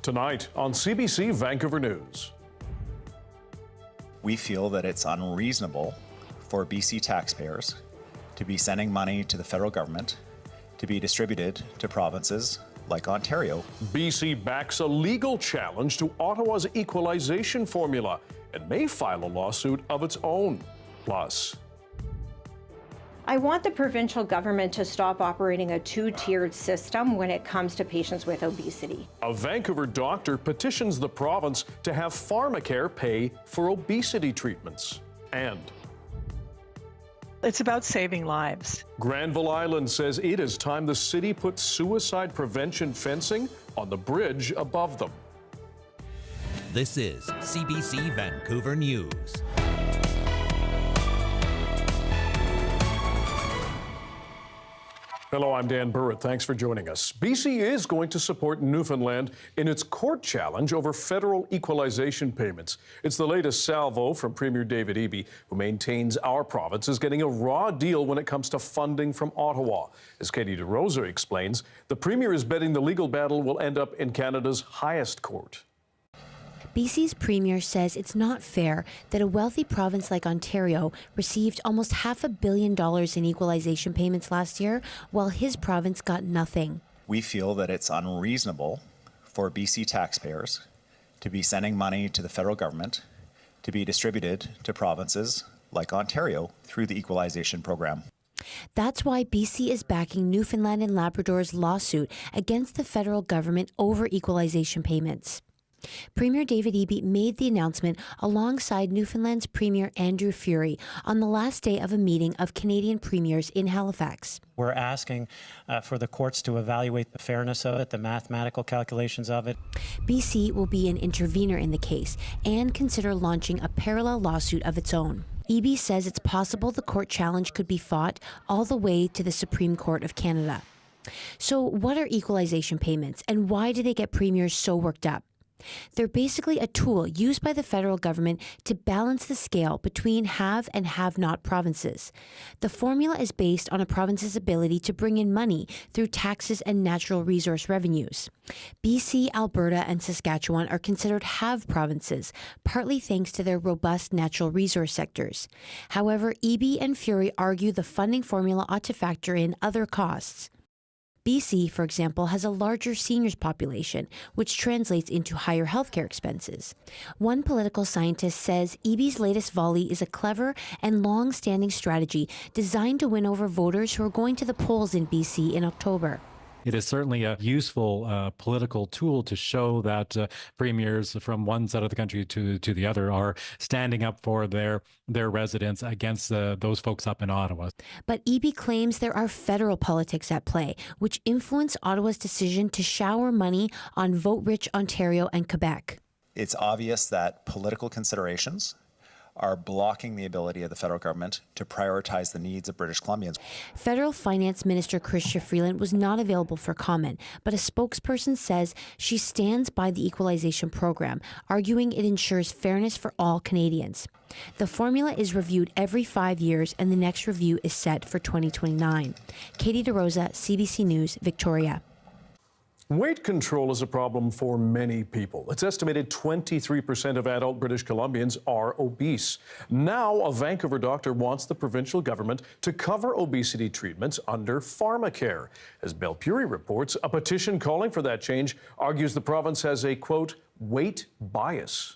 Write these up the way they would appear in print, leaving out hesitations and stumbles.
Tonight on CBC Vancouver News. We feel that it's unreasonable for BC taxpayers to be sending money to the federal government to be distributed to provinces like Ontario. BC backs a legal challenge to Ottawa's equalization formula and may file a lawsuit of its own. Plus, I want the provincial government to stop operating a two-tiered system when it comes to patients with obesity. a Vancouver doctor petitions the province to have pharmacare pay for obesity treatments. And It's about saving lives. Granville Island says it is time the city put suicide prevention fencing on the bridge above them. This is CBC Vancouver News. Hello, I'm Dan Burritt. Thanks for joining us. BC is going to support Newfoundland in its court challenge over federal equalization payments. It's the latest salvo from Premier David Eby, who maintains our province is getting a raw deal when it comes to funding from Ottawa. As Katie DeRosa explains, the Premier is betting the legal battle will end up in Canada's highest court. BC's Premier says it's not fair that a wealthy province like Ontario received almost $500 million in equalization payments last year, while his province got nothing. We feel that it's unreasonable for BC taxpayers to be sending money to the federal government to be distributed to provinces like Ontario through the equalization program. That's why BC is backing Newfoundland and Labrador's lawsuit against the federal government over equalization payments. Premier David Eby made the announcement alongside Newfoundland's Premier Andrew Furey on the last day of a meeting of Canadian premiers in Halifax. We're asking for the courts to evaluate the fairness of it, the mathematical calculations of it. BC will be an intervener in the case and consider launching a parallel lawsuit of its own. Eby says it's possible the court challenge could be fought all the way to the Supreme Court of Canada. So what are equalization payments and why do they get premiers so worked up? They're basically a tool used by the federal government to balance the scale between have and have-not provinces. The formula is based on a province's ability to bring in money through taxes and natural resource revenues. BC, Alberta, and Saskatchewan are considered have provinces, partly thanks to their robust natural resource sectors. However, Eby and Furey argue the funding formula ought to factor in other costs. BC, for example, has a larger seniors population, which translates into higher healthcare expenses. One political scientist says Eby's latest volley is a clever and long-standing strategy designed to win over voters who are going to the polls in BC in October. It is certainly a useful political tool to show that premiers from one side of the country to the other are standing up for their residents against those folks up in Ottawa. But Eby claims there are federal politics at play, which influence Ottawa's decision to shower money on vote-rich Ontario and Quebec. It's obvious that political considerations are blocking the ability of the federal government to prioritize the needs of British Columbians. Federal Finance Minister Chrystia Freeland was not available for comment, but a spokesperson says she stands by the equalization program, arguing it ensures fairness for all Canadians. The formula is reviewed every 5 years, and the next review is set for 2029. Katie DeRosa, CBC News, Victoria. Weight control is a problem for many people. It's estimated 23% of adult British Columbians are obese. Now, a Vancouver doctor wants the provincial government to cover obesity treatments under pharmacare. As Belpuri reports, a petition calling for that change argues the province has a, quote, weight bias.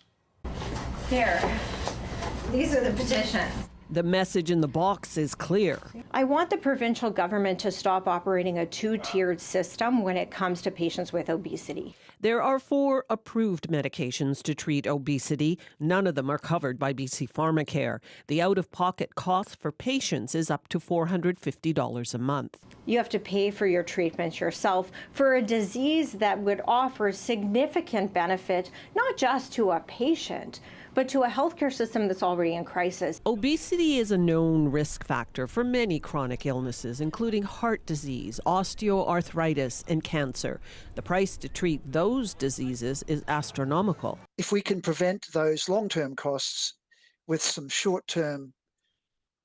Here, these are the petitions. The message in the box is clear. I want the provincial government to stop operating a two-tiered system when it comes to patients with obesity. There are 4 approved medications to treat obesity. None of them are covered by BC Pharmacare. The out-of-pocket cost for patients is up to $450 a month. You have to pay for your treatment yourself for a disease that would offer significant benefit, not just to a patient, but to a healthcare system that's already in crisis. Obesity is a known risk factor for many chronic illnesses, including heart disease, osteoarthritis, and cancer. The price to treat those diseases is astronomical. If we can prevent those long-term costs with some short-term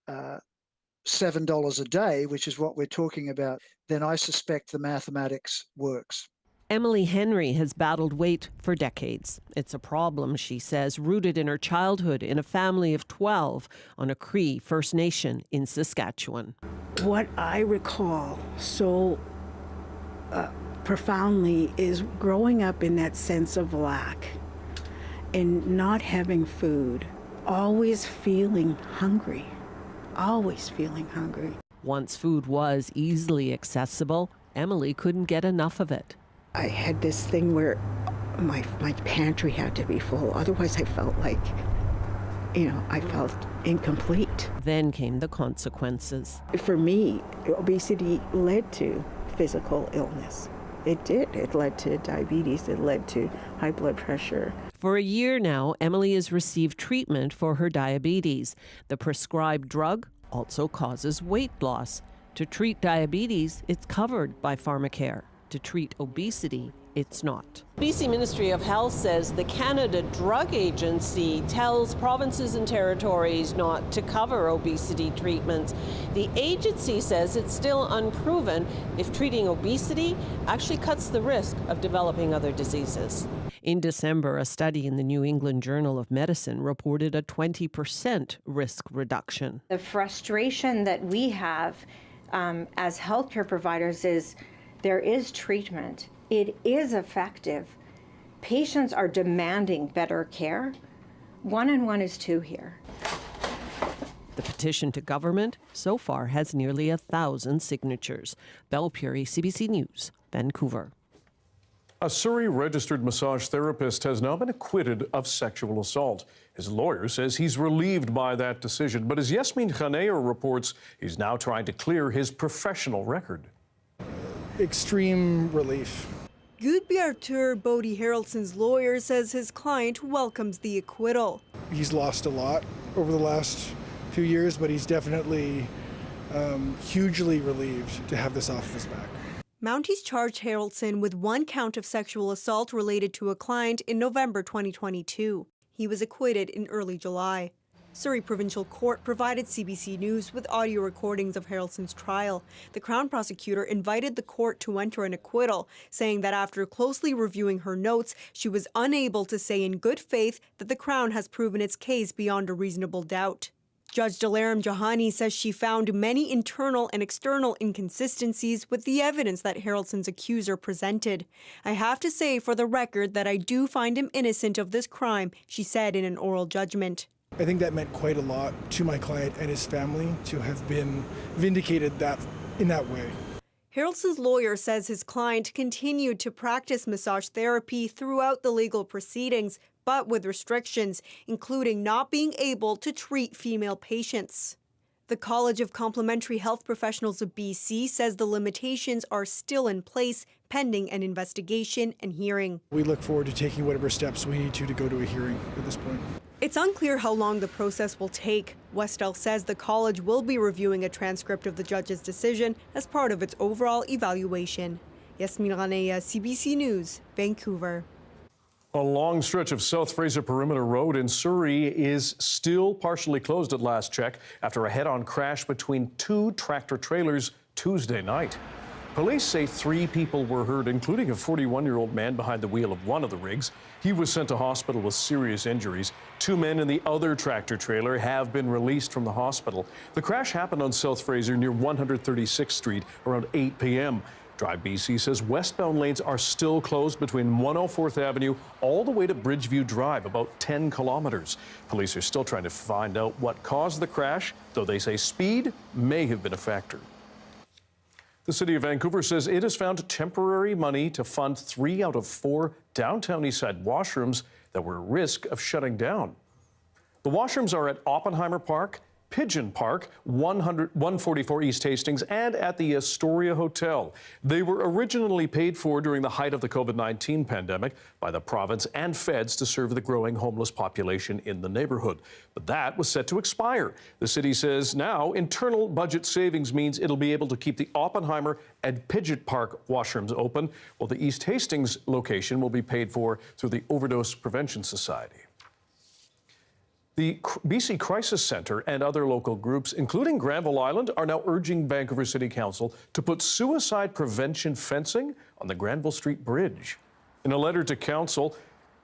$7 a day, which is what we're talking about, then I suspect the mathematics works. Emily Henry has battled weight for decades. It's a problem, she says, rooted in her childhood in a family of 12 on a Cree First Nation in Saskatchewan. What I recall so profoundly is growing up in that sense of lack and not having food, always feeling hungry, always feeling hungry. Once food was easily accessible, Emily couldn't get enough of it. I had this thing where my pantry had to be full. Otherwise, I felt like, I felt incomplete. Then came the consequences. For me, obesity led to physical illness. It did. It led to diabetes. It led to high blood pressure. For a year now, Emily has received treatment for her diabetes. The prescribed drug also causes weight loss. To treat diabetes, it's covered by pharmacare. To treat obesity, it's not. BC Ministry of Health says the Canada Drug Agency tells provinces and territories not to cover obesity treatments. The agency says it's still unproven if treating obesity actually cuts the risk of developing other diseases. In December, a study in the New England Journal of Medicine reported a 20% risk reduction. The frustration that we have as healthcare providers is there is treatment. It is effective. Patients are demanding better care. 1 and 1 is 2 here. The petition to government so far has nearly 1,000 signatures. Belle Puri, CBC News, Vancouver. A Surrey-registered massage therapist has now been acquitted of sexual assault. His lawyer says he's relieved by that decision, but as Yasmin Khanea reports, he's now trying to clear his professional record. Extreme relief. Goodby Arthur Bodie Harrelson's lawyer says his client welcomes the acquittal. He's lost a lot over the last few years, but he's definitely hugely relieved to have this off of his back. Mounties charged Harrelson with 1 count of sexual assault related to a client in November 2022. He was acquitted in early July. Surrey Provincial Court provided CBC News with audio recordings of Harrelson's trial. The Crown prosecutor invited the court to enter an acquittal, saying that after closely reviewing her notes, she was unable to say in good faith that the Crown has proven its case beyond a reasonable doubt. Judge Dalaram Jahani says she found many internal and external inconsistencies with the evidence that Harrelson's accuser presented. I have to say for the record that I do find him innocent of this crime, she said in an oral judgment. I think that meant quite a lot to my client and his family to have been vindicated in that way. Harrelson's lawyer says his client continued to practice massage therapy throughout the legal proceedings, but with restrictions, including not being able to treat female patients. The College of Complementary Health Professionals of BC says the limitations are still in place pending an investigation and hearing. We look forward to taking whatever steps we need to go to a hearing at this point. It's unclear how long the process will take. Westell says the college will be reviewing a transcript of the judge's decision as part of its overall evaluation. Yasmin Khanea, CBC News, Vancouver. A long stretch of South Fraser Perimeter Road in Surrey is still partially closed at last check after a head-on crash between 2 tractor trailers Tuesday night. Police say 3 people were hurt, including a 41-year-old man behind the wheel of one of the rigs. He was sent to hospital with serious injuries. 2 men in the other tractor trailer have been released from the hospital. The crash happened on South Fraser near 136th Street around 8 p.m. Drive BC says westbound lanes are still closed between 104th Avenue all the way to Bridgeview Drive, about 10 kilometers. Police are still trying to find out what caused the crash, though they say speed may have been a factor. The City of Vancouver says it has found temporary money to fund 3 out of 4 downtown Eastside washrooms that were at risk of shutting down. The washrooms are at Oppenheimer Park, Pigeon Park, 144 East Hastings, and at the Astoria Hotel. They were originally paid for during the height of the COVID-19 pandemic by the province and feds to serve the growing homeless population in the neighborhood. But that was set to expire. The city says now internal budget savings means it'll be able to keep the Oppenheimer and Pigeon Park washrooms open, while the East Hastings location will be paid for through the Overdose Prevention Society. The BC Crisis Centre and other local groups, including Granville Island, are now urging Vancouver City Council to put suicide prevention fencing on the Granville Street Bridge. In a letter to Council,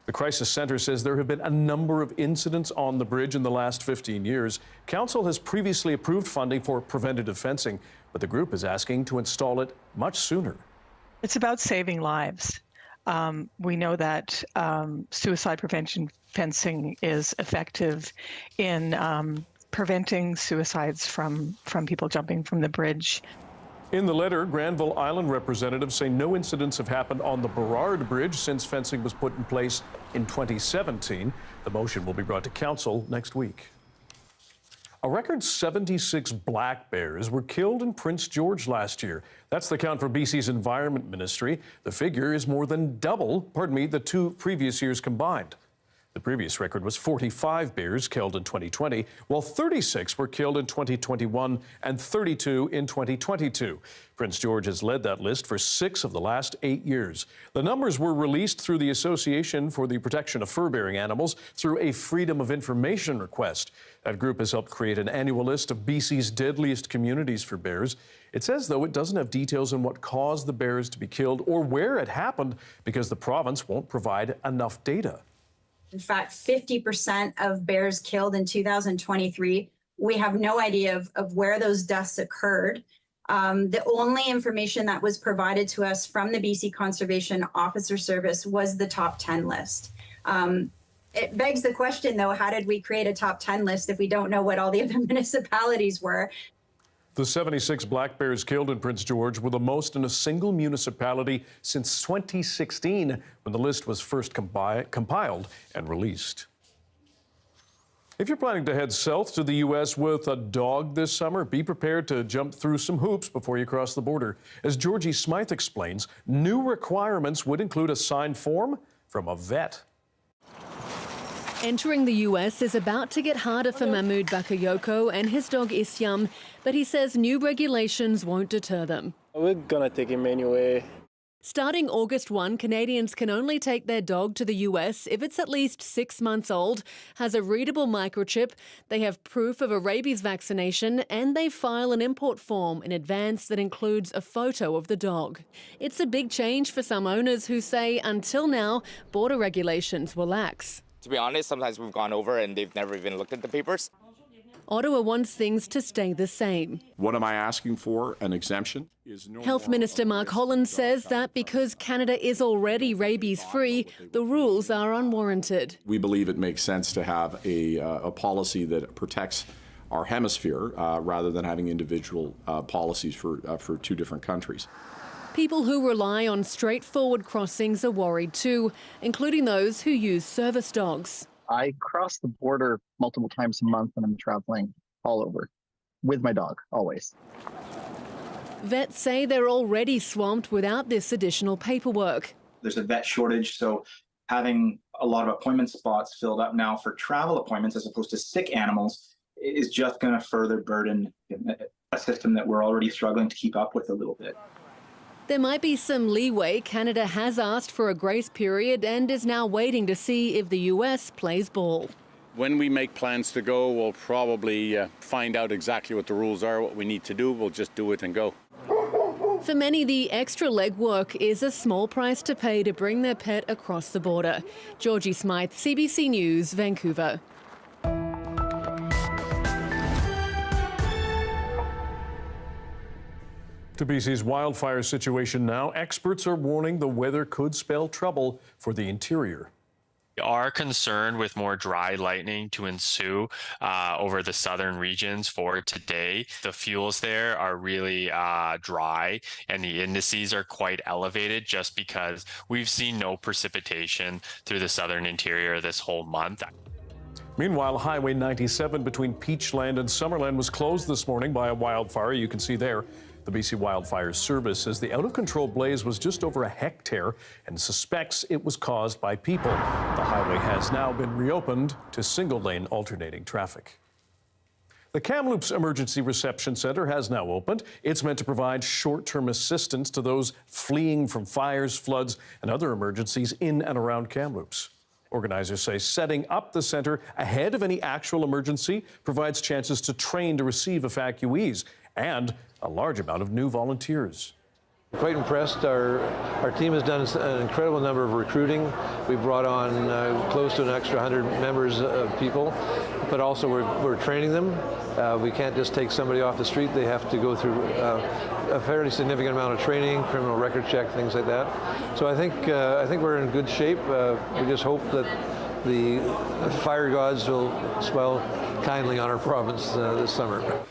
the Crisis Centre says there have been a number of incidents on the bridge in the last 15 years. Council has previously approved funding for preventative fencing, but the group is asking to install it much sooner. It's about saving lives. We know that suicide prevention fencing is effective in preventing suicides from people jumping from the bridge. In the letter, Granville Island representatives say no incidents have happened on the Burrard Bridge since fencing was put in place in 2017. The motion will be brought to Council next week. A record 76 black bears were killed in Prince George last year. That's the count for BC's Environment Ministry. The figure is more than double, the 2 previous years combined. The previous record was 45 bears killed in 2020, while 36 were killed in 2021 and 32 in 2022. Prince George has led that list for 6 of the last 8 years. The numbers were released through the Association for the Protection of Fur-Bearing Animals through a Freedom of Information request. That group has helped create an annual list of BC's deadliest communities for bears. It says, though, it doesn't have details on what caused the bears to be killed or where it happened because the province won't provide enough data. In fact, 50% of bears killed in 2023, we have no idea of where those deaths occurred. The only information that was provided to us from the BC Conservation Officer Service was the top 10 list. It begs the question, though, how did we create a top 10 list if we don't know what all the other municipalities were? The 76 black bears killed in Prince George were the most in a single municipality since 2016, when the list was first compiled and released. If you're planning to head south to the U.S. with a dog this summer, be prepared to jump through some hoops before you cross the border. As Georgie Smythe explains, new requirements would include a signed form from a vet. Entering the US is about to get harder for Mahmoud Bakayoko and his dog Isyam, but he says new regulations won't deter them. We're gonna take him anyway. Starting August 1, Canadians can only take their dog to the US if it's at least 6 months old, has a readable microchip, they have proof of a rabies vaccination, and they file an import form in advance that includes a photo of the dog. It's a big change for some owners who say until now, border regulations were lax. To be honest, sometimes we've gone over and they've never even looked at the papers. Ottawa wants things to stay the same. What am I asking for? An exemption? Health Minister Mark Holland says that because Canada is already rabies-free, the rules are unwarranted. We believe it makes sense to have a policy that protects our hemisphere rather than having individual policies for 2 different countries. People who rely on straightforward crossings are worried too, including those who use service dogs. I cross the border multiple times a month when I'm traveling all over, with my dog, always. Vets say they're already swamped without this additional paperwork. There's a vet shortage, so having a lot of appointment spots filled up now for travel appointments as opposed to sick animals is just going to further burden a system that we're already struggling to keep up with a little bit. There might be some leeway. Canada has asked for a grace period and is now waiting to see if the US plays ball. When we make plans to go, we'll probably find out exactly what the rules are, what we need to do. We'll just do it and go. For many, the extra legwork is a small price to pay to bring their pet across the border. Georgie Smythe, CBC News, Vancouver. To BC's wildfire situation now, experts are warning the weather could spell trouble for the interior. We are concerned with more dry lightning to ensue over the southern regions for today. The fuels there are really dry and the indices are quite elevated just because we've seen no precipitation through the southern interior this whole month. Meanwhile, Highway 97 between Peachland and Summerland was closed this morning by a wildfire. You can see there. The BC Wildfire Service says the out-of-control blaze was just over a hectare and suspects it was caused by people. The highway has now been reopened to single-lane alternating traffic. The Kamloops Emergency Reception Centre has now opened. It's meant to provide short-term assistance to those fleeing from fires, floods, and other emergencies in and around Kamloops. Organizers say setting up the center ahead of any actual emergency provides chances to train to receive evacuees and a large amount of new volunteers. Quite impressed. Our team has done an incredible number of recruiting. We've brought on close to an extra 100 members of people, but also we're training them. We can't just take somebody off the street. They have to go through a fairly significant amount of training, criminal record check, things like that. So I think we're in good shape. We just hope that the fire gods will smile kindly on our province this summer.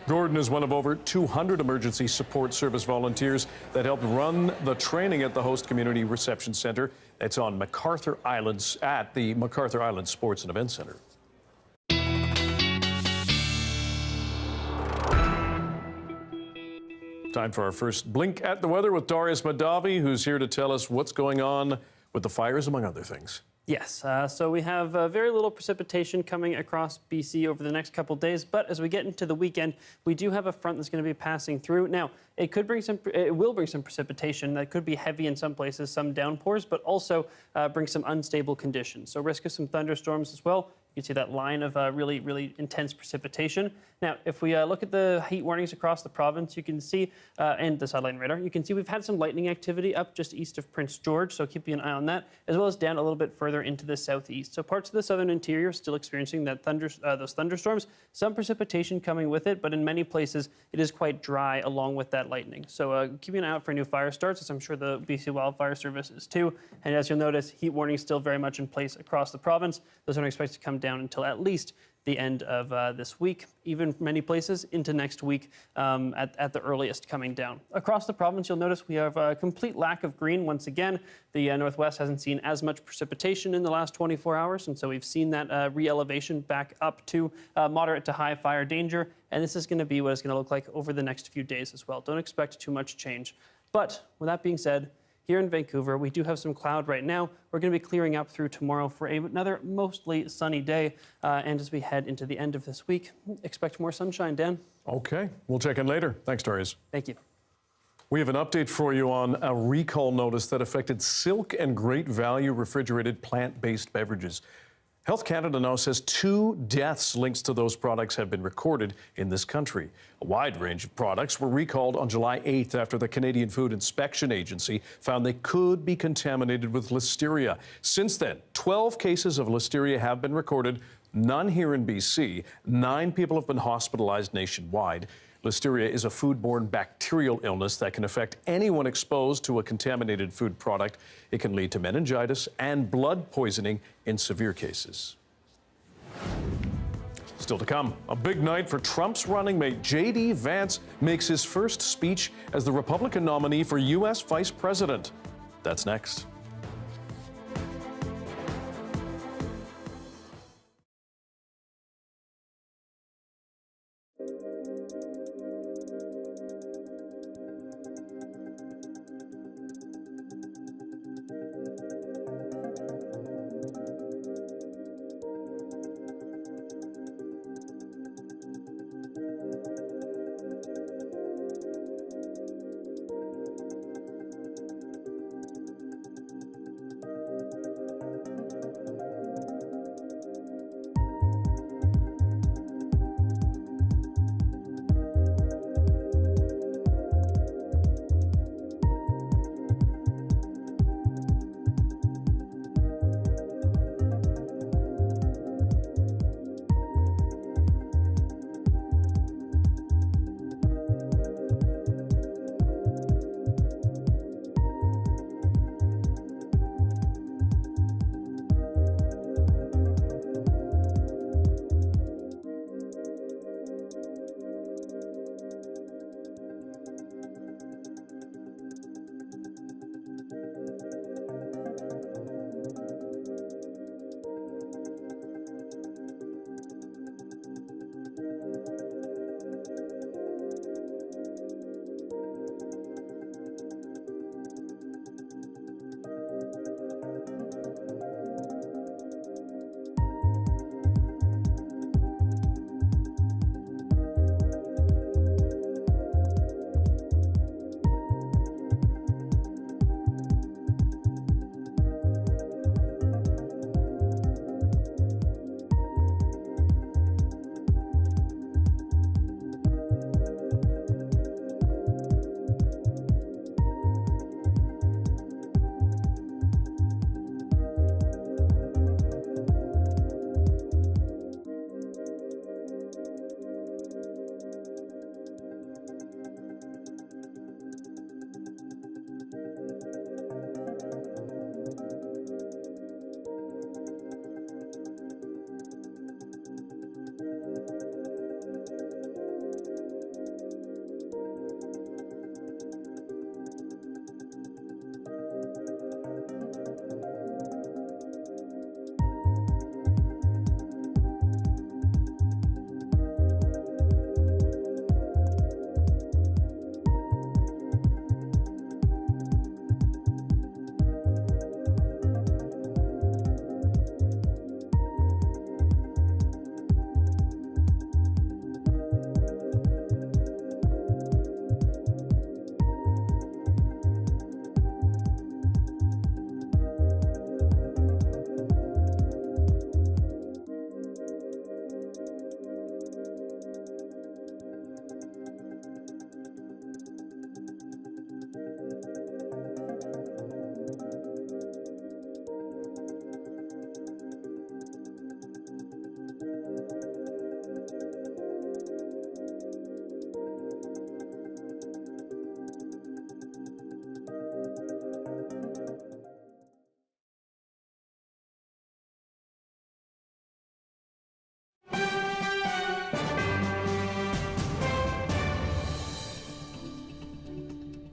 Gordon is one of over 200 emergency support service volunteers that helped run the training at the Host Community Reception Center. It's on MacArthur Islands at the MacArthur Island Sports and Events Center. Time for our first blink at the weather with Darius Madavi, who's here to tell us what's going on with the fires, among other things. Yes, so we have very little precipitation coming across BC over the next couple days, but as we get into the weekend, we do have a front that's going to be passing through. Now, it will bring some precipitation that could be heavy in some places, some downpours, but also bring some unstable conditions. So risk of some thunderstorms as well. You can see that line of really, really intense precipitation. Now, if we look at the heat warnings across the province, you can see, and the satellite radar, you can see we've had some lightning activity up just east of Prince George, so keep an eye on that, as well as down a little bit further into the southeast. So parts of the southern interior still experiencing that those thunderstorms, some precipitation coming with it, but in many places it is quite dry along with that lightning. So keep an eye out for new fire starts, as I'm sure the BC Wildfire Service is too. And as you'll notice, heat warnings still very much in place across the province. Those aren't expected to come down until at least the end of this week, even many places into next week at the earliest coming down. Across the province, you'll notice we have a complete lack of green once again. The Northwest hasn't seen as much precipitation in the last 24 hours, and so we've seen that re-elevation back up to moderate to high fire danger, and this is going to be what it's going to look like over the next few days as well. Don't expect too much change. But with that being said, here in Vancouver, we do have some cloud right now. We're going to be clearing up through tomorrow for another mostly sunny day. And as we head into the end of this week, expect more sunshine, Dan. Okay, we'll check in later. Thanks, Darius. Thank you. We have an update for you on a recall notice that affected Silk and Great Value refrigerated plant-based beverages. Health Canada now says 2 deaths linked to those products have been recorded in this country. A wide range of products were recalled on July 8th after the Canadian Food Inspection Agency found they could be contaminated with listeria. Since then, 12 cases of listeria have been recorded, none here in BC. 9 people have been hospitalized nationwide. Listeria is a foodborne bacterial illness that can affect anyone exposed to a contaminated food product. It can lead to meningitis and blood poisoning in severe cases. Still to come, a big night for Trump's running mate. J.D. Vance makes his first speech as the Republican nominee for U.S. Vice President. That's next.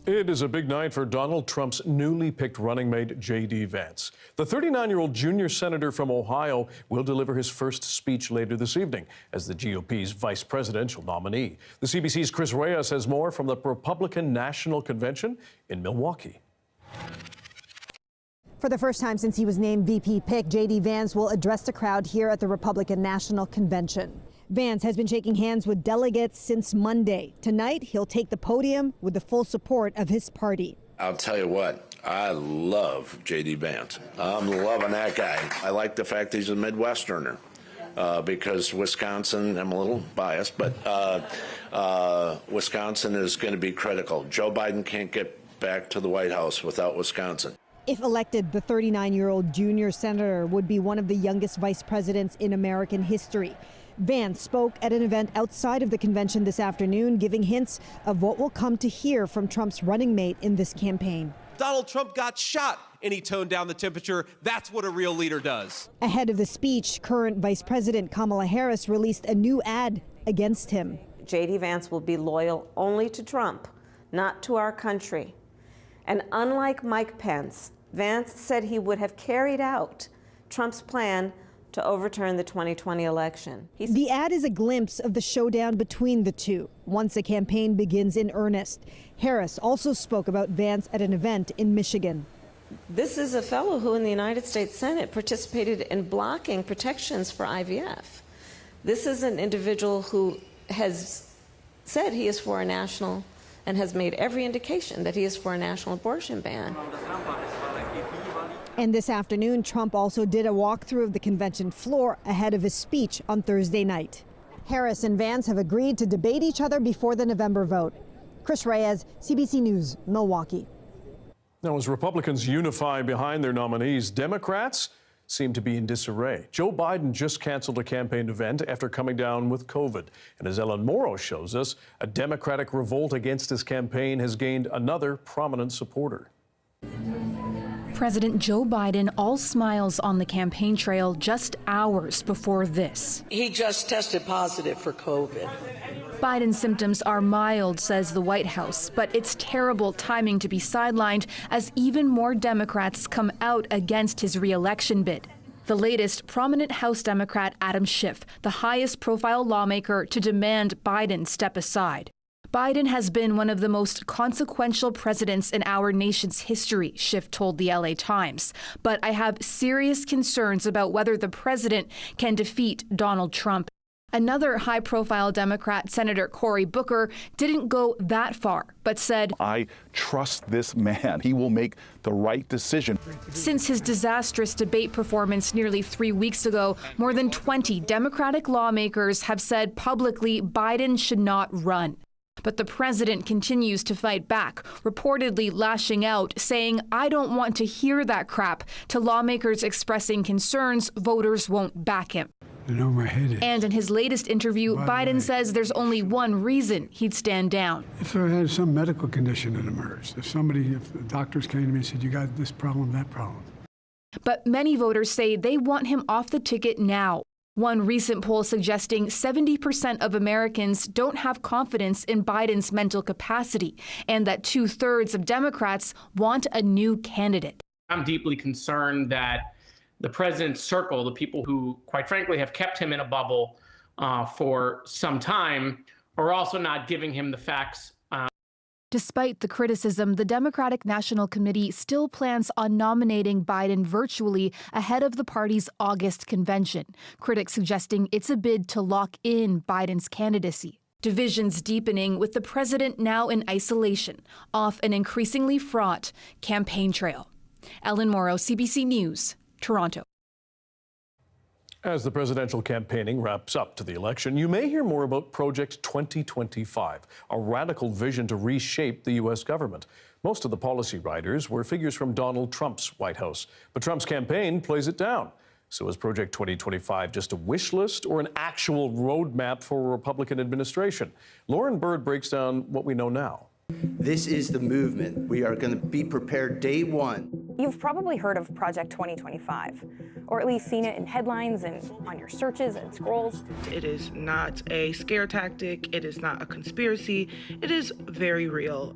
It is a big night for Donald Trump's newly picked running mate, J.D. Vance. The 39-year-old junior senator from Ohio will deliver his first speech later this evening as the GOP's vice presidential nominee. The CBC's Chris Reyes has more from the Republican National Convention in Milwaukee. For the first time since he was named VP pick, J.D. Vance will address the crowd here at the Republican National Convention. Vance has been shaking hands with delegates since Monday. Tonight, he'll take the podium with the full support of his party. I'll tell you what, I love J.D. Vance. I'm loving that guy. I like the fact he's a Midwesterner because Wisconsin, I'm a little biased, but Wisconsin is going to be critical. Joe Biden can't get back to the White House without Wisconsin. If elected, the 39-year-old junior senator would be one of the youngest vice presidents in American history. Vance spoke at an event outside of the convention this afternoon, giving hints of what we'll come to hear from Trump's running mate in this campaign. Donald Trump got shot and he toned down the temperature. That's what a real leader does. Ahead of the speech, current Vice President Kamala Harris released a new ad against him. J.D. Vance will be loyal only to Trump, not to our country. And unlike Mike Pence, Vance said he would have carried out Trump's plan to overturn the 2020 election. The ad is a glimpse of the showdown between the two once the campaign begins in earnest. Harris also spoke about Vance at an event in Michigan. This is a fellow who in the United States Senate participated in blocking protections for IVF. This is an individual who has said he is for a national and has made every indication that he is for a national abortion ban. And this afternoon, Trump also did a walkthrough of the convention floor ahead of his speech on Thursday night. Harris and Vance have agreed to debate each other before the November vote. Chris Reyes, CBC News, Milwaukee. Now, as Republicans unify behind their nominees, Democrats seem to be in disarray. Joe Biden just canceled a campaign event after coming down with COVID. And as Ellen Morrow shows us, a Democratic revolt against his campaign has gained another prominent supporter. President Joe Biden all smiles on the campaign trail just hours before this. He just tested positive for COVID. Biden's symptoms are mild, says the White House, but it's terrible timing to be sidelined as even more Democrats come out against his re-election bid. The latest, prominent House Democrat Adam Schiff, the highest profile lawmaker to demand Biden step aside. Biden has been one of the most consequential presidents in our nation's history, Schiff told the LA Times. But I have serious concerns about whether the president can defeat Donald Trump. Another high-profile Democrat, Senator Cory Booker, didn't go that far, but said, I trust this man. He will make the right decision. Since his disastrous debate performance nearly 3 weeks ago, more than 20 Democratic lawmakers have said publicly Biden should not run. But the president continues to fight back, reportedly lashing out, saying, I don't want to hear that crap, to lawmakers expressing concerns voters won't back him. I know my head is. And in his latest interview, Biden says there's only one reason he'd stand down. If I had some medical condition that emerged, if the doctors came to me and said, you got this problem, that problem. But many voters say they want him off the ticket now. One recent poll suggesting 70% of Americans don't have confidence in Biden's mental capacity, and that 2/3 of Democrats want a new candidate. I'm deeply concerned that the president's circle, the people who, quite frankly, have kept him in a bubble for some time, are also not giving him the facts. Despite the criticism, the Democratic National Committee still plans on nominating Biden virtually ahead of the party's August convention, critics suggesting it's a bid to lock in Biden's candidacy. Divisions deepening with the president now in isolation, off an increasingly fraught campaign trail. Ellen Morrow, CBC News, Toronto. As the presidential campaigning wraps up to the election, you may hear more about Project 2025, a radical vision to reshape the U.S. government. Most of the policy writers were figures from Donald Trump's White House, but Trump's campaign plays it down. So is Project 2025 just a wish list or an actual roadmap for a Republican administration? Lauren Bird breaks down what we know now. This is the movement. We are going to be prepared day one. You've probably heard of Project 2025, or at least seen it in headlines and on your searches and scrolls. It is not a scare tactic. It is not a conspiracy. It is very real.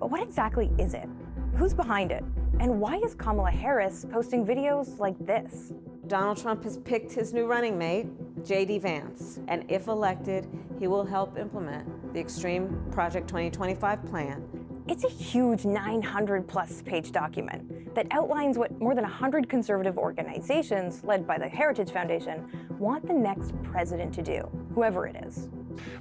But what exactly is it? Who's behind it? And why is Kamala Harris posting videos like this? Donald Trump has picked his new running mate, J.D. Vance, and if elected, he will help implement the Extreme Project 2025 plan. It's a huge 900-plus page document that outlines what more than 100 conservative organizations, led by the Heritage Foundation, want the next president to do, whoever it is.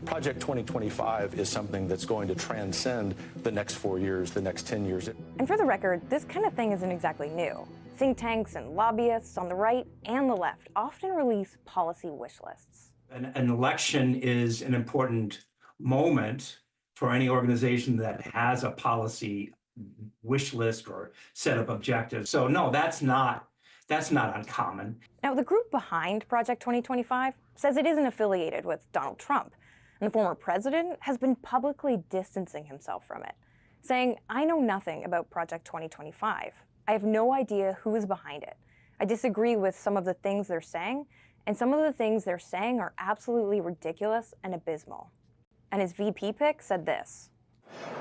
Project 2025 is something that's going to transcend the next 4 years, the next 10 years. And for the record, this kind of thing isn't exactly new. Think tanks and lobbyists on the right and the left often release policy wish lists. An election is an important moment for any organization that has a policy wish list or set of objectives. So no, that's not uncommon. Now, the group behind Project 2025 says it isn't affiliated with Donald Trump, and the former president has been publicly distancing himself from it, saying, "I know nothing about Project 2025. I have no idea who is behind it. I disagree with some of the things they're saying, and some of the things they're saying are absolutely ridiculous and abysmal." And his VP pick said this.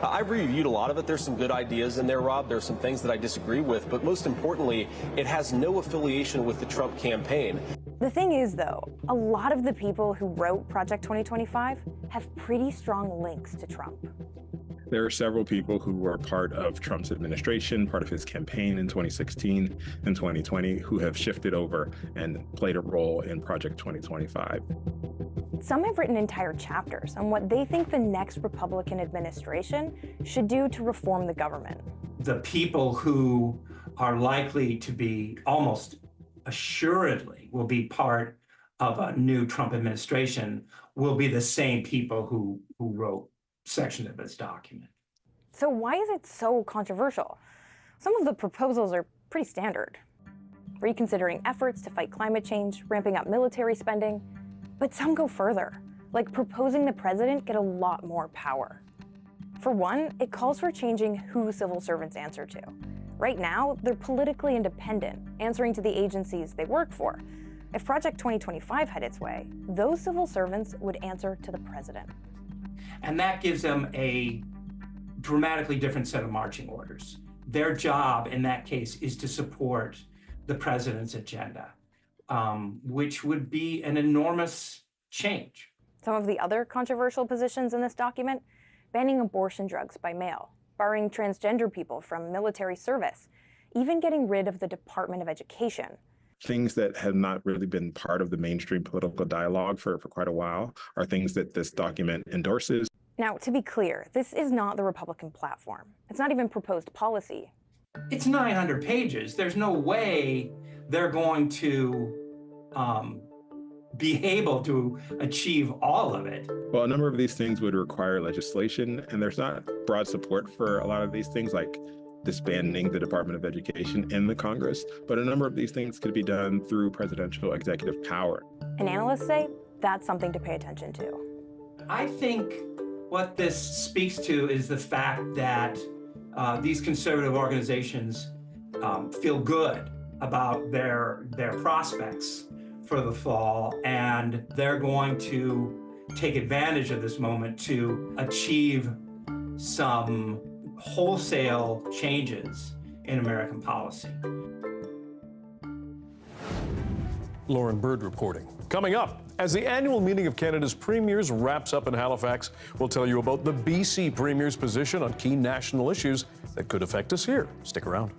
I've reviewed a lot of it. There's some good ideas in there, Rob. There's some things that I disagree with, but most importantly, it has no affiliation with the Trump campaign. The thing is, though, a lot of the people who wrote Project 2025 have pretty strong links to Trump. There are several people who were part of Trump's administration, part of his campaign in 2016 and 2020, who have shifted over and played a role in Project 2025. Some have written entire chapters on what they think the next Republican administration should do to reform the government. The people who are likely to be almost assuredly will be part of a new Trump administration will be the same people who wrote sections of this document. So why is it so controversial? Some of the proposals are pretty standard. Reconsidering efforts to fight climate change, ramping up military spending, but some go further, like proposing the president get a lot more power. For one, it calls for changing who civil servants answer to. Right now, they're politically independent, answering to the agencies they work for. If Project 2025 had its way, those civil servants would answer to the president. And that gives them a dramatically different set of marching orders. Their job in that case is to support the president's agenda, which would be an enormous change. Some of the other controversial positions in this document, banning abortion drugs by mail, barring transgender people from military service, even getting rid of the Department of Education. Things that have not really been part of the mainstream political dialogue for quite a while are things that this document endorses. Now, to be clear, this is not the Republican platform. It's not even proposed policy. It's 900 pages. There's no way they're going to be able to achieve all of it. Well, a number of these things would require legislation, and there's not broad support for a lot of these things, like disbanding the Department of Education in the Congress, but a number of these things could be done through presidential executive power. And analysts say that's something to pay attention to. I think what this speaks to is the fact that these conservative organizations feel good about their prospects for the fall, and they're going to take advantage of this moment to achieve some wholesale changes in American policy. Lauren Bird reporting. Coming up, as the annual meeting of Canada's premiers wraps up in Halifax, we'll tell you about the BC premier's position on key national issues that could affect us here. Stick around.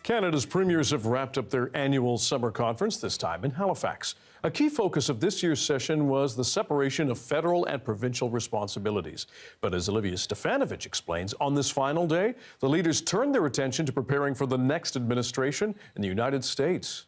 Canada's premiers have wrapped up their annual summer conference, this time in Halifax. A key focus of this year's session was the separation of federal and provincial responsibilities. But as Olivia Stefanovic explains, on this final day, the leaders turned their attention to preparing for the next administration in the United States.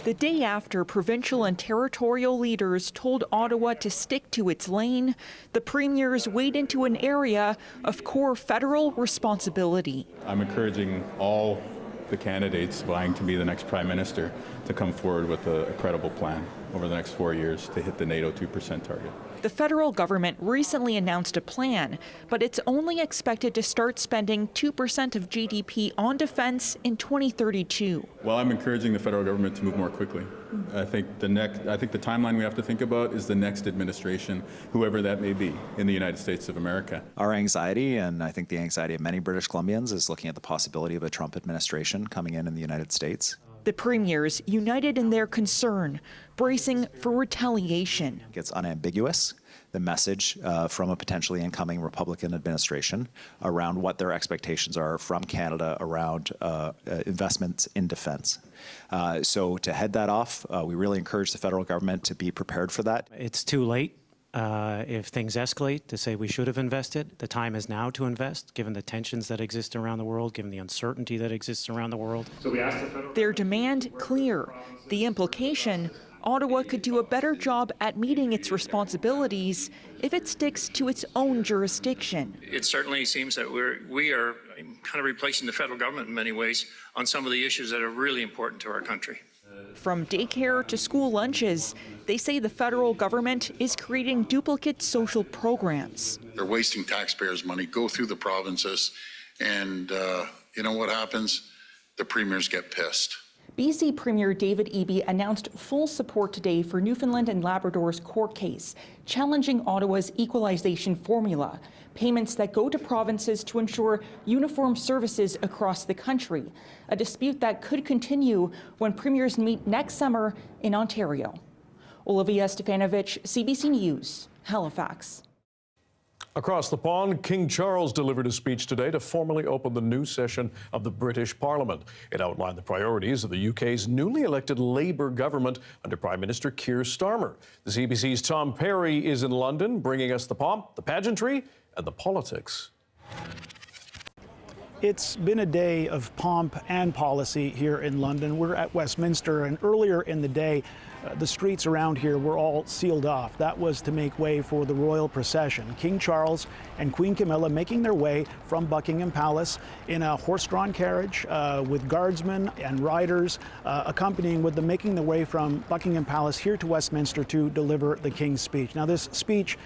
The day after provincial and territorial leaders told Ottawa to stick to its lane, the premiers wade into an area of core federal responsibility. I'm encouraging all the candidates vying to be the next prime minister to come forward with a credible plan over the next 4 years to hit the NATO 2% target. The federal government recently announced a plan, but it's only expected to start spending 2% of GDP on defense in 2032. Well, I'm encouraging the federal government to move more quickly. I think the timeline we have to think about is the next administration, whoever that may be, in the United States of America. Our anxiety, and I think the anxiety of many British Columbians, is looking at the possibility of a Trump administration coming in the United States. The premiers united in their concern, bracing for retaliation. It's unambiguous, the message from a potentially incoming Republican administration around what their expectations are from Canada around investments in defense. So to head that off, we really encourage the federal government to be prepared for that. It's too late. If things escalate, to say we should have invested. The time is now to invest, given the tensions that exist around the world, given the uncertainty that exists around the world. So we asked the federal Their demand clear. The implication, Ottawa could do a better job at meeting its responsibilities if it sticks to its own jurisdiction. It certainly seems that we are kind of replacing the federal government in many ways on some of the issues that are really important to our country. From daycare to school lunches, they say the federal government is creating duplicate social programs. They're wasting taxpayers' money, go through the provinces, and you know what happens? The premiers get pissed. BC Premier David Eby announced full support today for Newfoundland and Labrador's court case, challenging Ottawa's equalization formula, payments that go to provinces to ensure uniform services across the country, a dispute that could continue when premiers meet next summer in Ontario. Olivia Stefanovic, CBC News, Halifax. Across the pond, King Charles delivered a speech today to formally open the new session of the British Parliament. It outlined the priorities of the UK's newly elected Labour government under Prime Minister Keir Starmer. The CBC's Tom Perry is in London, bringing us the pomp, the pageantry, and the politics. It's been a day of pomp and policy here in London. We're at Westminster, and earlier in the day, the streets around here were all sealed off. That was to make way for the royal procession. King Charles and Queen Camilla making their way from Buckingham Palace in a horse-drawn carriage with guardsmen and riders accompanying with them, making their way from Buckingham Palace here to Westminster to deliver the King's speech. Now, this speech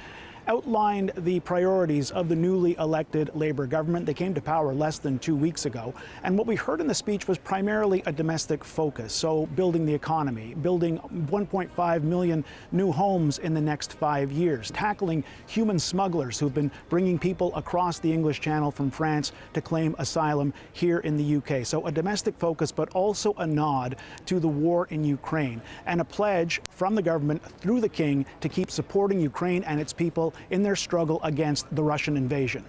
outlined the priorities of the newly elected Labour government. They came to power less than 2 weeks ago. And what we heard in the speech was primarily a domestic focus. So building the economy, building 1.5 million new homes in the next 5 years, tackling human smugglers who've been bringing people across the English Channel from France to claim asylum here in the UK. So a domestic focus, but also a nod to the war in Ukraine and a pledge from the government through the King to keep supporting Ukraine and its people in their struggle against the Russian invasion.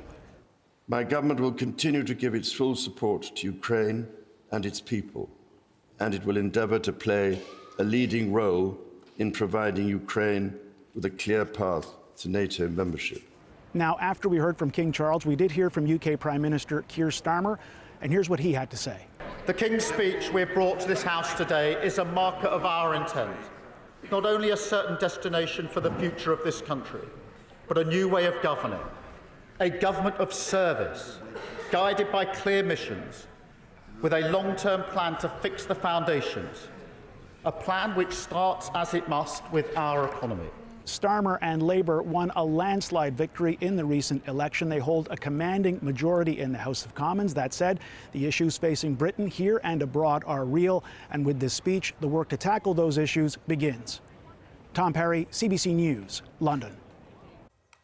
My government will continue to give its full support to Ukraine and its people, and it will endeavour to play a leading role in providing Ukraine with a clear path to NATO membership. Now, after we heard from King Charles, we did hear from UK Prime Minister Keir Starmer, and here's what he had to say. The King's speech we've brought to this House today is a marker of our intent, not only a certain destination for the future of this country, but a new way of governing, a government of service, guided by clear missions, with a long-term plan to fix the foundations, a plan which starts, as it must, with our economy. Starmer and Labour won a landslide victory in the recent election. They hold a commanding majority in the House of Commons. That said, the issues facing Britain here and abroad are real, and with this speech, the work to tackle those issues begins. Tom Perry, CBC News, London.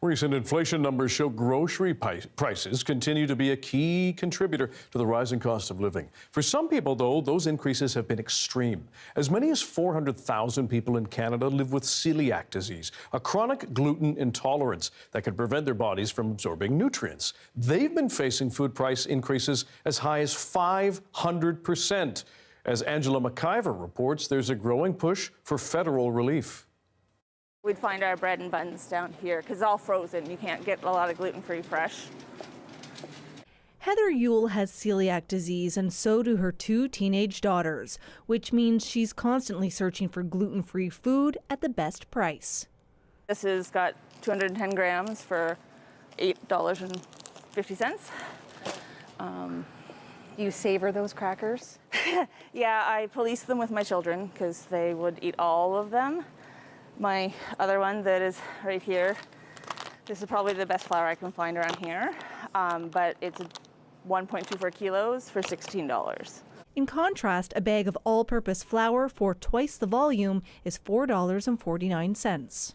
Recent inflation numbers show grocery prices continue to be a key contributor to the rising cost of living. For some people, though, those increases have been extreme. As many as 400,000 people in Canada live with celiac disease, a chronic gluten intolerance that can prevent their bodies from absorbing nutrients. They've been facing food price increases as high as 500%. As Angela McIver reports, there's a growing push for federal relief. We'd find our bread and buns down here because it's all frozen. You can't get a lot of gluten-free fresh. Heather Yule has celiac disease, and so do her 2 teenage daughters, which means she's constantly searching for gluten-free food at the best price. This has got 210 grams for $8.50. Do you savor those crackers? Yeah, I police them with my children because they would eat all of them. My other one that is right here, this is probably the best flour I can find around here, but it's 1.24 kilos for $16. In contrast, a bag of all-purpose flour for twice the volume is $4.49.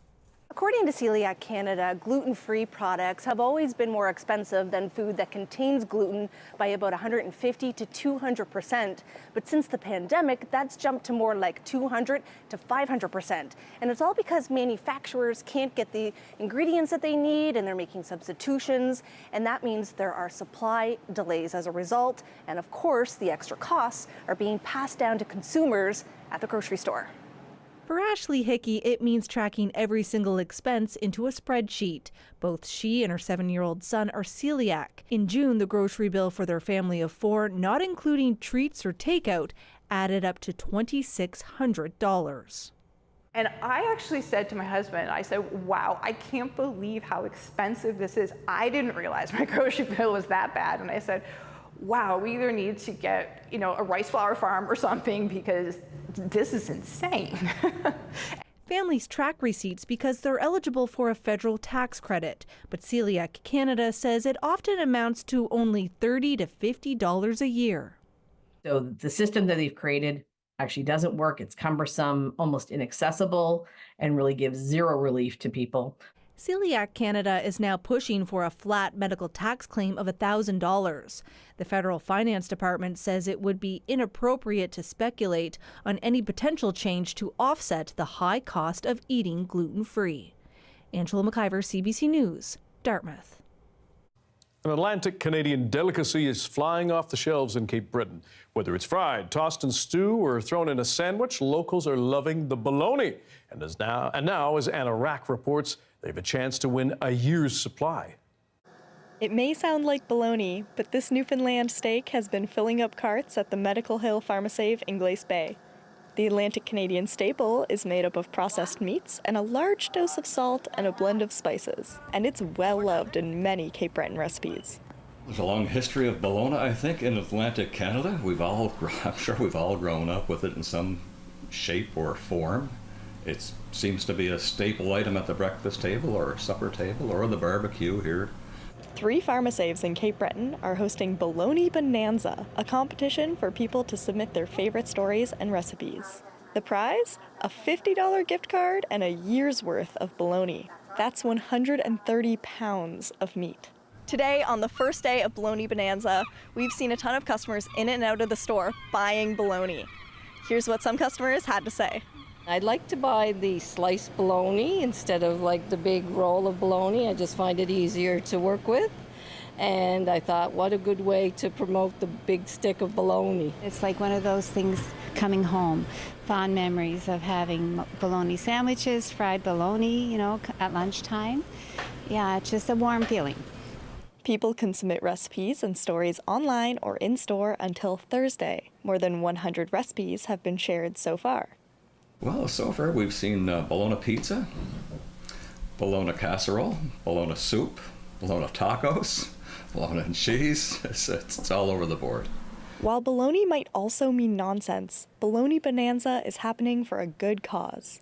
According to Celiac Canada, gluten-free products have always been more expensive than food that contains gluten by about 150 to 200%. But since the pandemic, that's jumped to more like 200 to 500%. And it's all because manufacturers can't get the ingredients that they need and they're making substitutions. And that means there are supply delays as a result. And of course, the extra costs are being passed down to consumers at the grocery store. For Ashley Hickey, it means tracking every single expense into a spreadsheet. Both she and her 7-year-old son are celiac. In June, the grocery bill for their family of 4, not including treats or takeout, added up to $2,600. And I actually said to my husband, I said, wow, I can't believe how expensive this is. I didn't realize my grocery bill was that bad. And I said, wow, we either need to get, a rice flour farm or something because this is insane. Families track receipts because they're eligible for a federal tax credit. But Celiac Canada says it often amounts to only $30 to $50 a year. So the system that they've created actually doesn't work. It's cumbersome, almost inaccessible, and really gives zero relief to people. Celiac Canada is now pushing for a flat medical tax claim of $1,000. The federal finance department says it would be inappropriate to speculate on any potential change to offset the high cost of eating gluten-free. Angela McIver, CBC News, Dartmouth. An Atlantic Canadian delicacy is flying off the shelves in Cape Breton. Whether it's fried, tossed in stew, or thrown in a sandwich, locals are loving the bologna. And now, as Anna Rack reports, they have a chance to win a year's supply. It may sound like bologna, but this Newfoundland steak has been filling up carts at the Medical Hill Pharmacave in Glace Bay. The Atlantic Canadian staple is made up of processed meats and a large dose of salt and a blend of spices, and it's well loved in many Cape Breton recipes. There's a long history of bologna, I think, in Atlantic Canada. I'm sure we've all grown up with it in some shape or form. It seems to be a staple item at the breakfast table or supper table or the barbecue here. 3 pharmacaves in Cape Breton are hosting Bologna Bonanza, a competition for people to submit their favorite stories and recipes. The prize? A $50 gift card and a year's worth of bologna. That's 130 pounds of meat. Today, on the first day of Bologna Bonanza, we've seen a ton of customers in and out of the store buying bologna. Here's what some customers had to say. I'd like to buy the sliced bologna instead of like the big roll of bologna. I just find it easier to work with. And I thought, what a good way to promote the big stick of bologna. It's like one of those things coming home. Fond memories of having bologna sandwiches, fried bologna, at lunchtime. Yeah, it's just a warm feeling. People can submit recipes and stories online or in-store until Thursday. More than 100 recipes have been shared so far. Well, so far we've seen bologna pizza, bologna casserole, bologna soup, bologna tacos, bologna and cheese. It's all over the board. While bologna might also mean nonsense, Bologna Bonanza is happening for a good cause.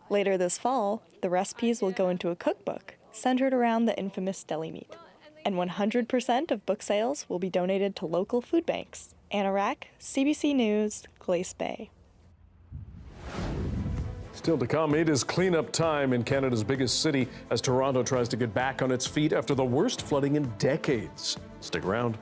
Later this fall, the recipes will go into a cookbook centered around the infamous deli meat. And 100% of book sales will be donated to local food banks. Anna Rack, CBC News, Glace Bay. Still to come, it is cleanup time in Canada's biggest city as Toronto tries to get back on its feet after the worst flooding in decades. Stick around.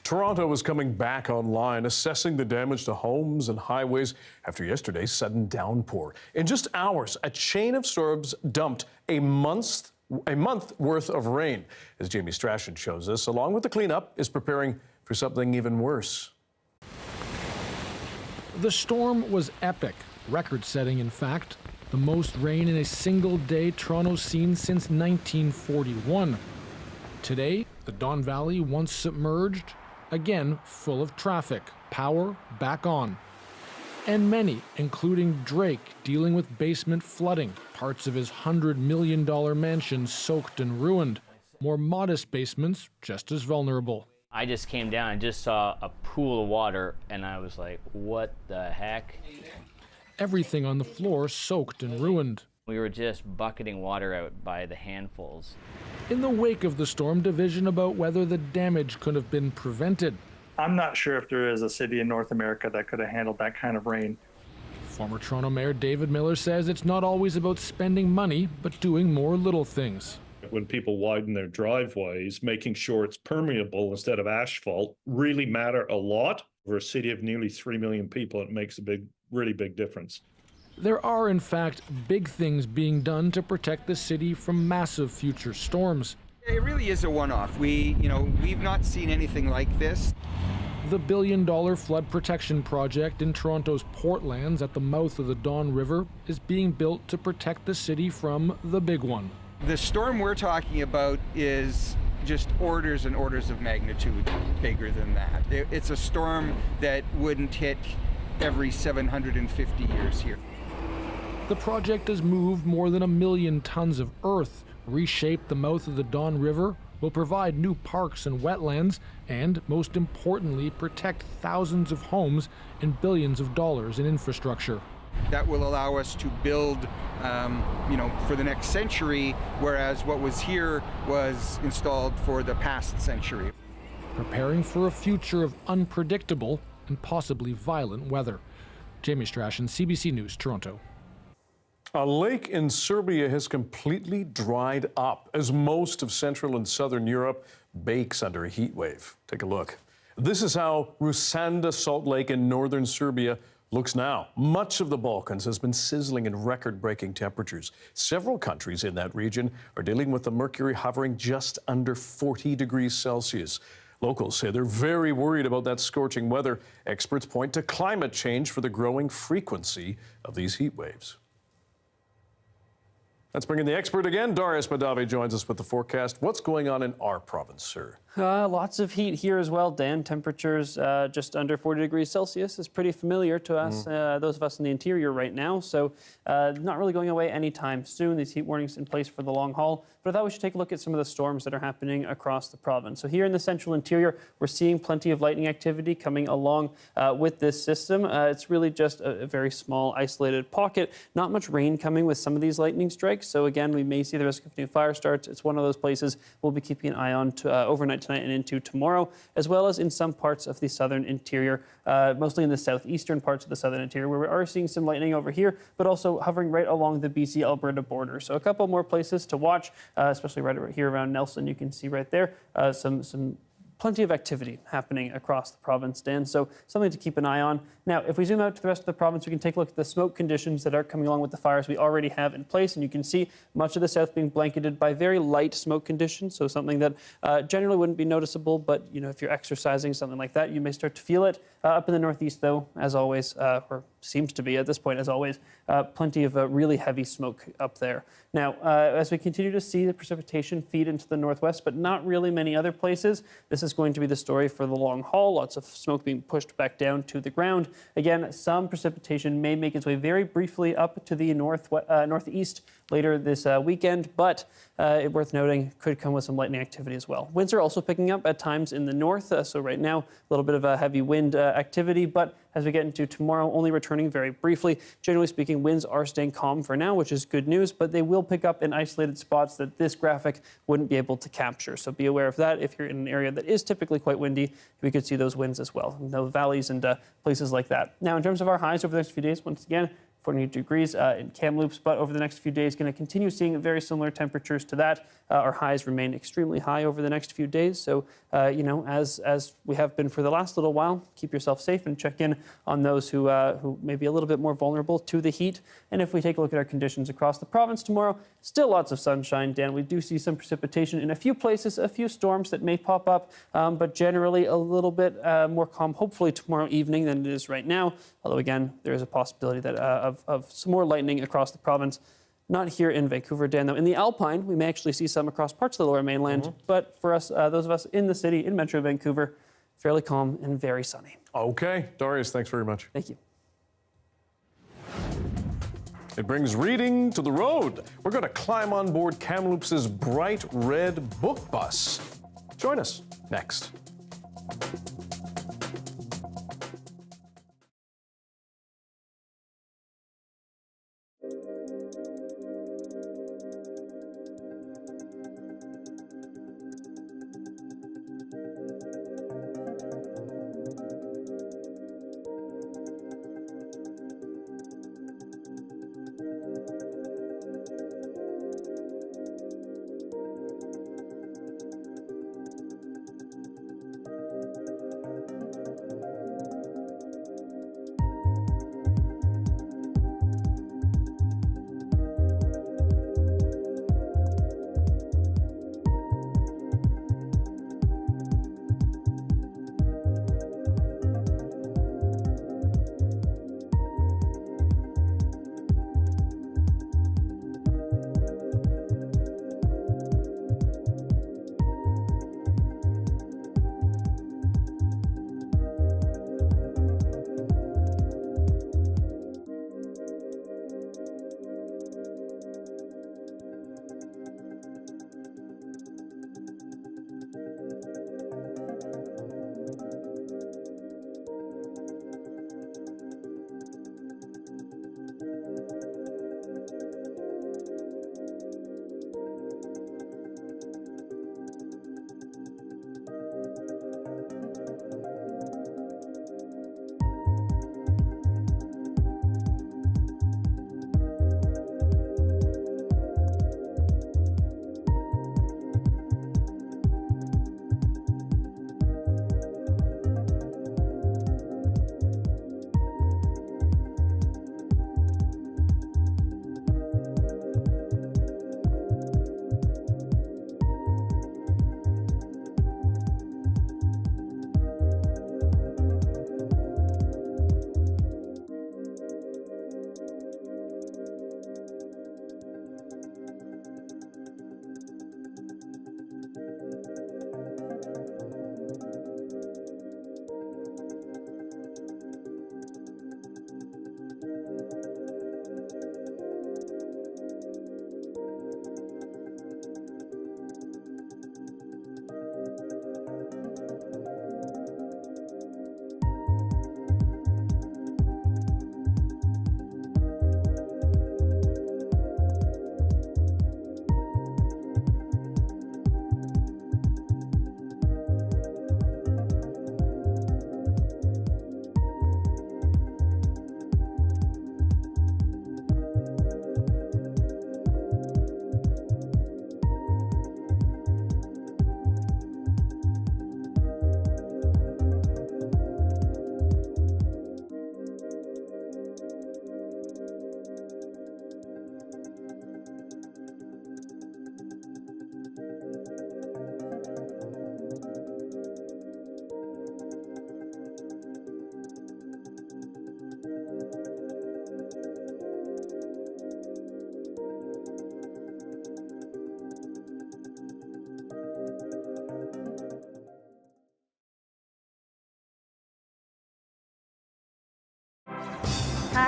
Toronto is coming back online, assessing the damage to homes and highways after yesterday's sudden downpour. In just hours, a chain of storms dumped a month worth of rain. As Jamie Strachan shows us, along with the cleanup, is preparing for something even worse. The storm was epic, record-setting in fact. The most rain in a single day Toronto's seen since 1941. Today, the Don Valley, once submerged, again full of traffic, power back on. And many, including Drake, dealing with basement flooding, parts of his $100 million mansion soaked and ruined. More modest basements just as vulnerable. I just came down and just saw a pool of water, and I was like, what the heck? Everything on the floor soaked and ruined. We were just bucketing water out by the handfuls. In the wake of the storm, division about whether the damage could have been prevented. I'm not sure if there is a city in North America that could have handled that kind of rain. Former Toronto Mayor David Miller says it's not always about spending money, but doing more little things. When people widen their driveways, making sure it's permeable instead of asphalt really matter a lot. For a city of nearly 3 million people, it makes a really big difference. There are, in fact, big things being done to protect the city from massive future storms. It really is a one-off. We've not seen anything like this. The billion-dollar flood protection project in Toronto's Portlands at the mouth of the Don River is being built to protect the city from the big one. The storm we're talking about is just orders and orders of magnitude bigger than that. It's a storm that wouldn't hit every 750 years here. The project has moved more than 1 million tons of earth, reshaped the mouth of the Don River, will provide new parks and wetlands, and, most importantly, protect thousands of homes and billions of dollars in infrastructure. That will allow us to build, for the next century, whereas what was here was installed for the past century. Preparing for a future of unpredictable and possibly violent weather. Jamie Strachan, CBC News, Toronto. A lake in Serbia has completely dried up as most of Central and Southern Europe bakes under a heat wave. Take a look. This is how Rusanda Salt Lake in northern Serbia looks now. Much of the Balkans has been sizzling in record-breaking temperatures. Several countries in that region are dealing with the mercury hovering just under 40 degrees Celsius. Locals say they're very worried about that scorching weather. Experts point to climate change for the growing frequency of these heat waves. Let's bring in the expert again. Darius Madave joins us with the forecast. What's going on in our province, sir? Lots of heat here as well, Dan. Temperatures just under 40 degrees Celsius is pretty familiar to us, those of us in the interior right now. So not really going away anytime soon. These heat warnings in place for the long haul. But I thought we should take a look at some of the storms that are happening across the province. So here in the central interior, we're seeing plenty of lightning activity coming along with this system. It's really just a very small isolated pocket. Not much rain coming with some of these lightning strikes. So again, we may see the risk of new fire starts. It's one of those places we'll be keeping an eye on overnight tonight and into tomorrow, as well as in some parts of the southern interior, mostly in the southeastern parts of the southern interior, where we are seeing some lightning over here, but also hovering right along the BC-Alberta border. So a couple more places to watch, especially right here around Nelson. You can see right there some plenty of activity happening across the province, Dan, so something to keep an eye on. Now, if we zoom out to the rest of the province, we can take a look at the smoke conditions that are coming along with the fires we already have in place, and you can see much of the south being blanketed by very light smoke conditions, so something that generally wouldn't be noticeable, but if you're exercising, something like that, you may start to feel it. Up in the northeast, though, as always, or seems to be at this point, as always, plenty of really heavy smoke up there. Now, as we continue to see the precipitation feed into the northwest, but not really many other places, this is going to be the story for the long haul. Lots of smoke being pushed back down to the ground. Again, some precipitation may make its way very briefly up to the northeast later this weekend, but worth noting, could come with some lightning activity as well. Winds are also picking up at times in the north, so right now, a little bit of a heavy wind activity, but as we get into tomorrow, only returning very briefly. Generally speaking, winds are staying calm for now, which is good news, but they will pick up in isolated spots that this graphic wouldn't be able to capture. So be aware of that. If you're in an area that is typically quite windy, we could see those winds as well, valleys and places like that. Now, in terms of our highs over the next few days, once again, 48 degrees in Kamloops, but over the next few days, going to continue seeing very similar temperatures to that. Our highs remain extremely high over the next few days. So, as we have been for the last little while, keep yourself safe and check in on those who may be a little bit more vulnerable to the heat. And if we take a look at our conditions across the province tomorrow, still lots of sunshine, Dan. We do see some precipitation in a few places, a few storms that may pop up, but generally a little bit more calm, hopefully tomorrow evening than it is right now. Although, again, there is a possibility that of some more lightning across the province. Not here in Vancouver, Dan, though. In the Alpine, we may actually see some across parts of the Lower Mainland. But for us, those of us in the city, in Metro Vancouver, fairly calm and very sunny. Okay. Darius, thanks very much. Thank you. It brings reading to the road. We're going to climb on board Kamloops' bright red book bus. Join us next.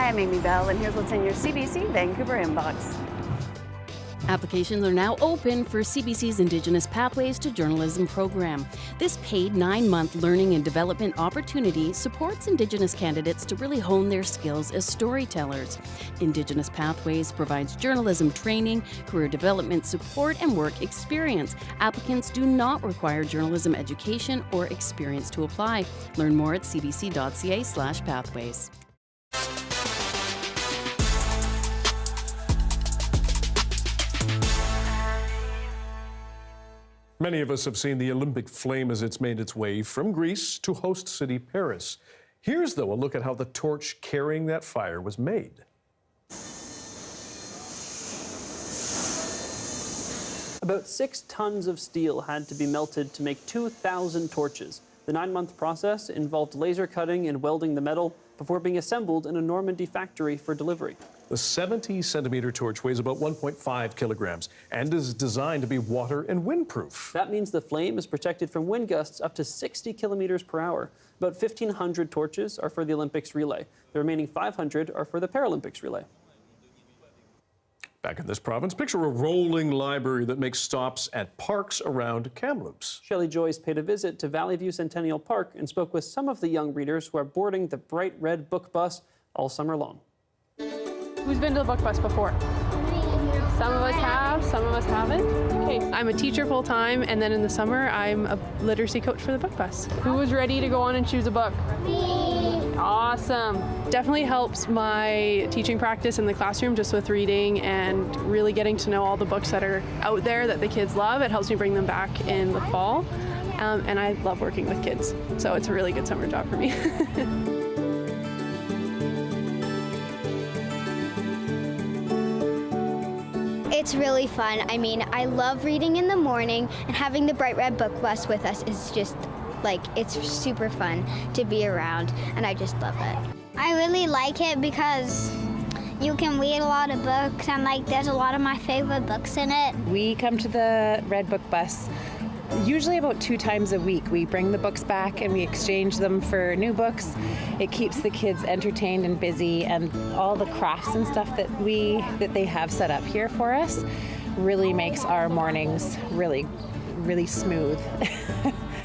I'm Amy Bell, and here's what's in your CBC Vancouver inbox. Applications are now open for CBC's Indigenous Pathways to Journalism program. This paid 9-month learning and development opportunity supports Indigenous candidates to really hone their skills as storytellers. Indigenous Pathways provides journalism training, career development support, and work experience. Applicants do not require journalism education or experience to apply. Learn more at cbc.ca/pathways. Many of us have seen the Olympic flame as it's made its way from Greece to host city Paris. Here's, though, a look at how the torch carrying that fire was made. About 6 tons of steel had to be melted to make 2,000 torches. The 9-month process involved laser cutting and welding the metal before being assembled in a Normandy factory for delivery. The 70-centimeter torch weighs about 1.5 kilograms and is designed to be water and windproof. That means the flame is protected from wind gusts up to 60 kilometers per hour. About 1,500 torches are for the Olympics relay. The remaining 500 are for the Paralympics relay. Back in this province, picture a rolling library that makes stops at parks around Kamloops. Shelley Joyce paid a visit to Valley View Centennial Park and spoke with some of the young readers who are boarding the bright red book bus all summer long. Who's been to the book bus before? Some of us have, some of us haven't. Okay, I'm a teacher full-time, and then in the summer, I'm a literacy coach for the book bus. Who was ready to go on and choose a book? Me. Awesome. Definitely helps my teaching practice in the classroom just with reading and really getting to know all the books that are out there that the kids love. It helps me bring them back in the fall, and I love working with kids, so it's a really good summer job for me. It's really fun. I mean, I love reading in the morning, and having the bright red book bus with us is just like, it's super fun to be around, and I just love it. I really like it because you can read a lot of books, and like there's a lot of my favorite books in it. We come to the red book bus usually about 2 times a week. We bring the books back and we exchange them for new books. It keeps the kids entertained and busy, and all the crafts and stuff that they have set up here for us really makes our mornings really smooth.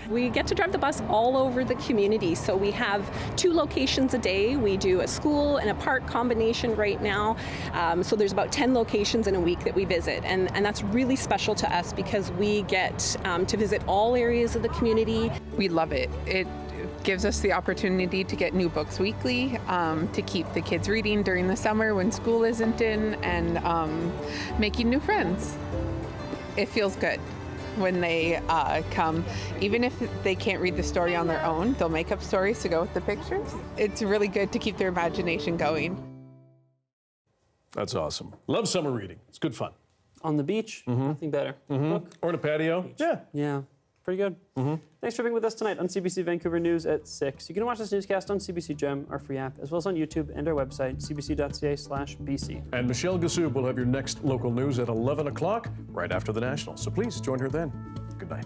We get to drive the bus all over the community, so we have 2 locations a day. We do a school and a park combination right now, so there's about 10 locations in a week that we visit, and that's really special to us because we get to visit all areas of the community. We love it. It gives us the opportunity to get new books weekly, to keep the kids reading during the summer when school isn't in, and making new friends. It feels good when they come. Even if they can't read the story on their own, they'll make up stories to go with the pictures. It's really good to keep their imagination going. That's awesome. Love summer reading. It's good fun. On the beach, nothing better. Book. Or in a patio. Beach. Yeah, pretty good. Thanks for being with us tonight on CBC Vancouver News at 6. You can watch this newscast on CBC Gem, our free app, as well as on YouTube and our website, cbc.ca/BC. And Michelle Gassoub will have your next local news at 11 o'clock, right after the National. So please join her then. Good night.